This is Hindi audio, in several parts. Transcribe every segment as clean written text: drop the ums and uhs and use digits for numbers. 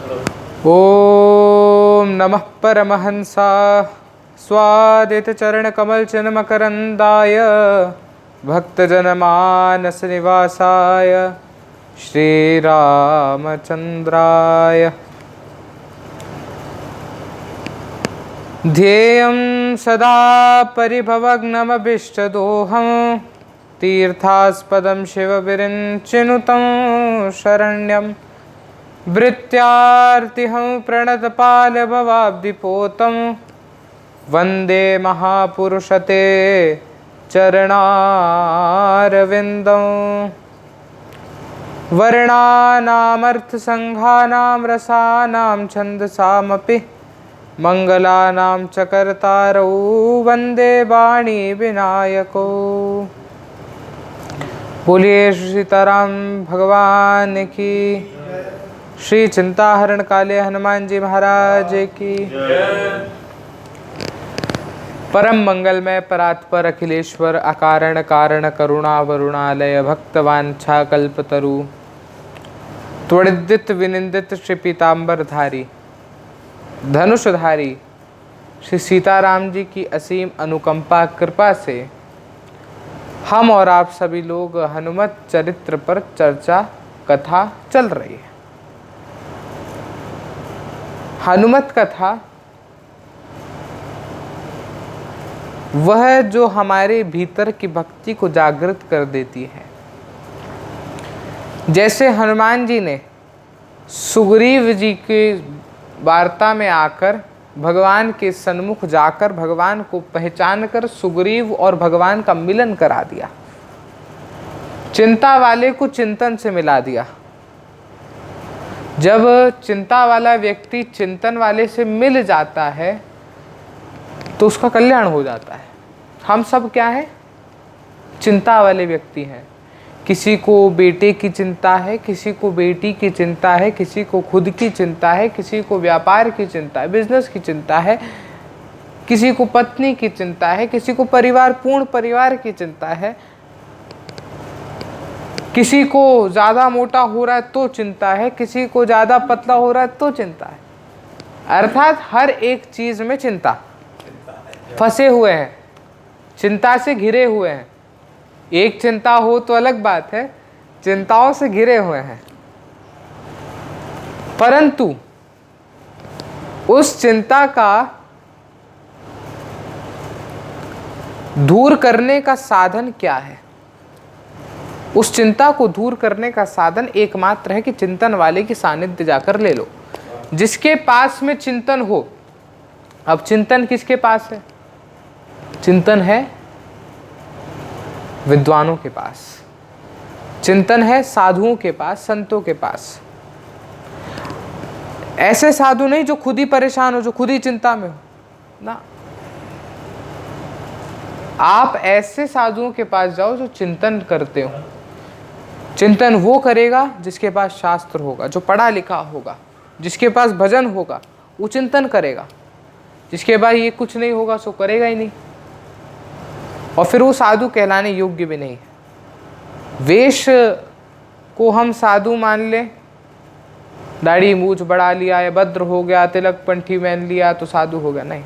ओम नमः परमहंसा स्वादित चरण कमल चिन्मकरंदाय भक्तजनमानस निवासाय श्री रामचंद्राय ध्येयं सदा परिभवग्नमभिष्टदोहं तीर्थास्पदं शिवविरिञ्चिनुतं शरण्यं भृत्यार्तिहं प्रणतपालभवाब्धिपोतं वन्दे महापुरुषते चरणारविन्दं वर्णानामर्थसङ्घानां रसानां छन्दसामपि मंगलानां च कर्तारौ वन्दे वाणी विनायको। बोलिए श्री सीताराम भगवान की, श्री चिंताहरण काले हनुमान जी महाराज की। परम मंगलमय परात्पर अखिलेश्वर अकारण कारण करुणा वरुणालय भक्तवांछा कल्पतरु त्वरित विनिंदित श्री पीताम्बरधारी धनुषधारी श्री सीताराम जी की असीम अनुकंपा कृपा से हम और आप सभी लोग हनुमत चरित्र पर चर्चा कथा चल रही है। हनुमत कथा वह जो हमारे भीतर की भक्ति को जागृत कर देती है। जैसे हनुमान जी ने सुग्रीव जी के वार्ता में आकर भगवान के सन्मुख जाकर भगवान को पहचान कर सुग्रीव और भगवान का मिलन करा दिया, चिंता वाले को चिंतन से मिला दिया। जब चिंता वाला व्यक्ति चिंतन वाले से मिल जाता है तो उसका कल्याण हो जाता है। हम सब क्या है? चिंता वाले व्यक्ति हैं। किसी को बेटे की चिंता है, किसी को बेटी की चिंता है, किसी को खुद की चिंता है, किसी को व्यापार की चिंता है, बिजनेस की चिंता है, किसी को पत्नी की चिंता है, किसी को पूर्ण परिवार की चिंता है, किसी को ज़्यादा मोटा हो रहा है तो चिंता है, किसी को ज़्यादा पतला हो रहा है तो चिंता है। अर्थात हर एक चीज़ में चिंता फंसे हुए हैं, चिंता से घिरे हुए हैं। एक चिंता हो तो अलग बात है, चिंताओं से घिरे हुए हैं। परंतु उस चिंता का दूर करने का साधन क्या है? उस चिंता को दूर करने का साधन एकमात्र है कि चिंतन वाले की सानिध्य जाकर ले लो। जिसके पास में चिंतन हो, अब चिंतन किसके पास है? चिंतन है विद्वानों के पास, चिंतन है साधुओं के पास, संतों के पास। ऐसे साधु नहीं जो खुद ही परेशान हो, जो खुद ही चिंता में हो ना। आप ऐसे साधुओं के पास जाओ जो चिंतन करते हो। चिंतन वो करेगा जिसके पास शास्त्र होगा, जो पढ़ा लिखा होगा, जिसके पास भजन होगा, वो चिंतन करेगा। जिसके पास ये कुछ नहीं होगा सो करेगा ही नहीं, और फिर वो साधु कहलाने योग्य भी नहीं है। वेश को हम साधु मान लें, दाढ़ी मूछ बढ़ा लिया या भद्र हो गया, तिलक पंठी पहन लिया तो साधु हो गया, नहीं।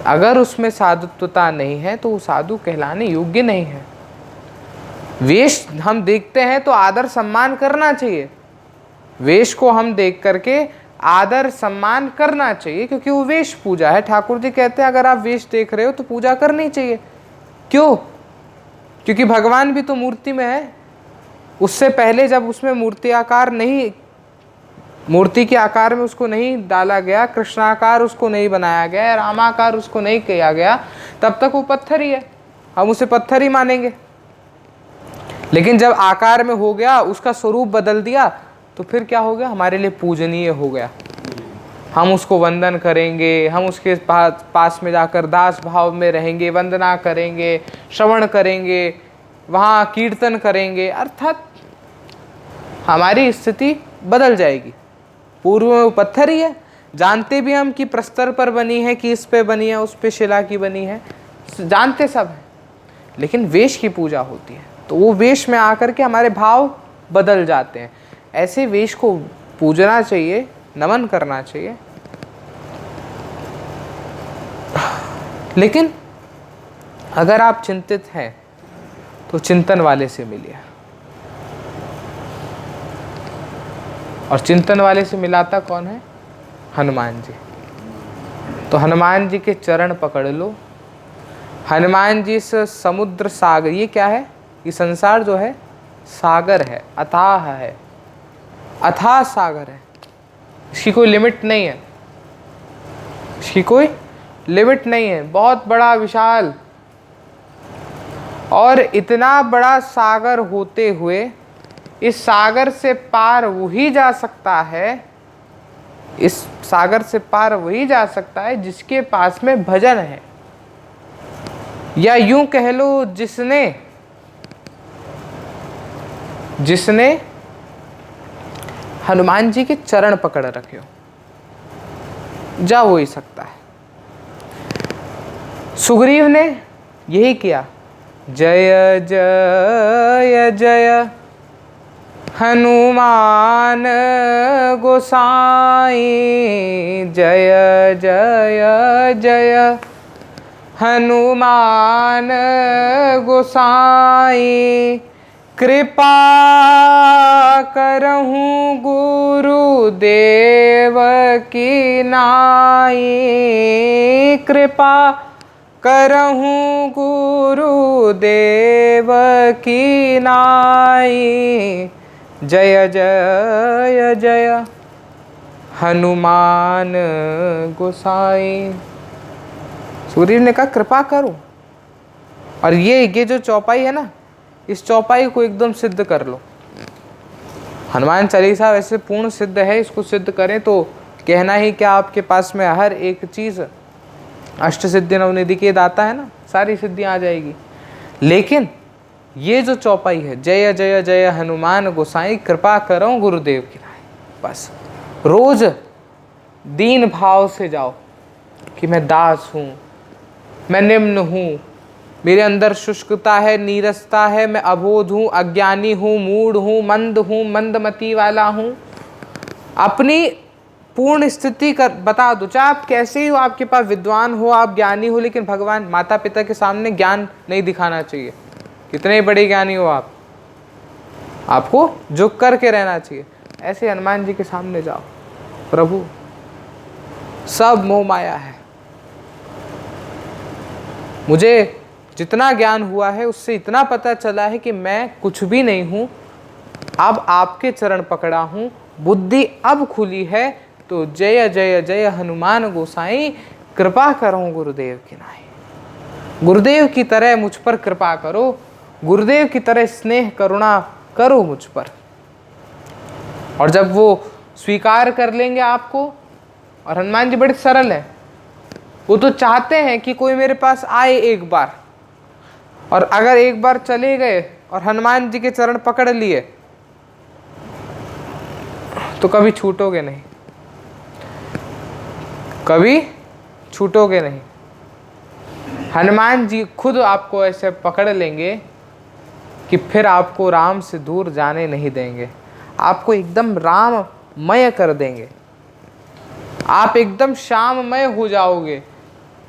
अगर उसमें साधुत्वता नहीं है तो वो साधु कहलाने योग्य नहीं है। वेश हम देखते हैं तो आदर सम्मान करना चाहिए। वेश को हम देख करके आदर सम्मान करना चाहिए, क्योंकि वो वेश पूजा है। ठाकुर जी कहते हैं अगर आप वेश देख रहे हो तो पूजा करनी चाहिए। क्यों? क्योंकि भगवान भी तो मूर्ति में है। उससे पहले जब उसमें मूर्ति के आकार में उसको नहीं डाला गया, कृष्णाकार उसको नहीं बनाया गया, रामाकार उसको नहीं किया गया, तब तक वो पत्थर ही है, हम उसे पत्थर ही मानेंगे। लेकिन जब आकार में हो गया, उसका स्वरूप बदल दिया, तो फिर क्या हो गया? हमारे लिए पूजनीय हो गया। हम उसको वंदन करेंगे, हम उसके पास में जाकर दास भाव में रहेंगे, वंदना करेंगे, श्रवण करेंगे, वहाँ कीर्तन करेंगे। अर्थात हमारी स्थिति बदल जाएगी। पूर्व में वो पत्थर ही है, जानते भी हम कि प्रस्तर पर बनी है, कि इस पे बनी है, उस पे शिला की बनी है, जानते सब है। लेकिन वेश की पूजा होती है तो वो वेश में आकर के हमारे भाव बदल जाते हैं। ऐसे वेश को पूजना चाहिए, नमन करना चाहिए। लेकिन अगर आप चिंतित हैं तो चिंतन वाले से मिलिए, और चिंतन वाले से मिलाता कौन है? हनुमान जी। तो हनुमान जी के चरण पकड़ लो। हनुमान जी से समुद्र सागर, ये क्या है? ये संसार जो है सागर है, अथाह है, अथाह सागर है। इसकी कोई लिमिट नहीं है, इसकी कोई लिमिट नहीं है। बहुत बड़ा विशाल, और इतना बड़ा सागर होते हुए इस सागर से पार वही जा सकता है, इस सागर से पार वही जा सकता है जिसके पास में भजन है, या यूं कह लो जिसने हनुमान जी के चरण पकड़ रखे हो, जा वो ही सकता है। सुग्रीव ने यही किया। जय जय जय हनुमान गोसाई, जय जय जय हनुमान गोसाई, कृपा करहूँ गुरुदेव की नाई, कृपा करहूँ गुरुदेव की नाई, जय जय जय हनुमान गोसाई। सूर्य ने कहा कृपा करो, और ये जो चौपाई है ना, इस चौपाई को एकदम सिद्ध कर लो। हनुमान चालीसा वैसे पूर्ण सिद्ध है, इसको सिद्ध करें तो कहना ही क्या, आपके पास में हर एक चीज़ अष्ट सिद्धि नवनिधि के दाता है ना, सारी सिद्धियाँ आ जाएगी। लेकिन ये जो चौपाई है, जय जय जय हनुमान गोसाई, कृपा करो गुरुदेव की नाई, बस रोज दीन भाव से जाओ कि मैं दास हूँ, मैं निम्न हूँ, मेरे अंदर शुष्कता है, नीरसता है, मैं अबोध हूँ, अज्ञानी हूँ, मूढ़ हूँ, मंदमती वाला हूँ। अपनी पूर्ण स्थिति कर बता दो, चाहे आप कैसे ही हो, आपके पास विद्वान हो, आप ज्ञानी हो, लेकिन भगवान माता पिता के सामने ज्ञान नहीं दिखाना चाहिए। कितने बड़े ज्ञानी हो आप, आपको झुक करके रहना चाहिए। ऐसे हनुमान जी के सामने जाओ, प्रभु सब मोह माया है, मुझे जितना ज्ञान हुआ है उससे इतना पता चला है कि मैं कुछ भी नहीं हूँ, अब आपके चरण पकड़ा हूँ, बुद्धि अब खुली है, तो जय जय जय हनुमान गोसाई, कृपा करो गुरुदेव की नाई। गुरुदेव की तरह मुझ पर कृपा करो, गुरुदेव की तरह स्नेह करुणा करो मुझ पर। और जब वो स्वीकार कर लेंगे आपको, और हनुमान जी बड़े सरल हैं, वो तो चाहते हैं कि कोई मेरे पास आए एक बार, और अगर एक बार चले गए और हनुमान जी के चरण पकड़ लिए तो कभी छूटोगे नहीं, कभी छूटोगे नहीं। हनुमान जी खुद आपको ऐसे पकड़ लेंगे कि फिर आपको राम से दूर जाने नहीं देंगे, आपको एकदम राममय कर देंगे, आप एकदम श्याममय हो जाओगे।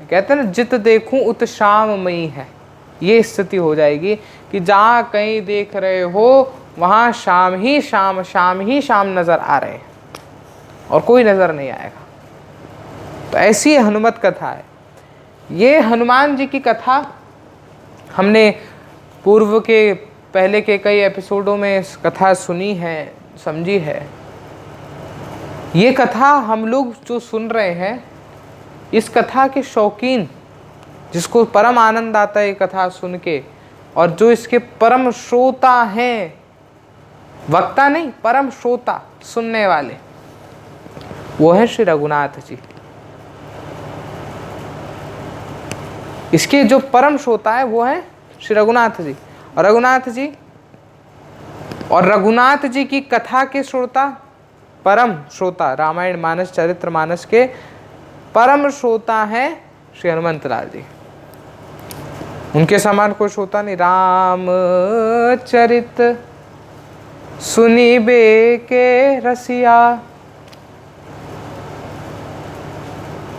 कहते हैं ना, जित देखूं उत श्याममयी है, ये स्थिति हो जाएगी कि जहाँ कहीं देख रहे हो वहाँ शाम ही शाम, शाम ही शाम नज़र आ रहे हैं, और कोई नज़र नहीं आएगा। तो ऐसी हनुमत कथा है। ये हनुमान जी की कथा हमने पूर्व के पहले के कई एपिसोडों में इस कथा सुनी है, समझी है। ये कथा हम लोग जो सुन रहे हैं, इस कथा के शौकीन, जिसको परम आनंद आता है ये कथा सुन के, और जो इसके परम श्रोता हैं, वक्ता नहीं, परम श्रोता, सुनने वाले, वो है श्री रघुनाथ जी। इसके जो परम श्रोता है वो है श्री रघुनाथ जी। और रघुनाथ जी की कथा के श्रोता, परम श्रोता, रामायण मानस चरित्र मानस के परम श्रोता हैं श्री हनुमंत लाल जी। उनके समान कोई श्रोता नहीं। राम चरित सुनी बे के रसिया।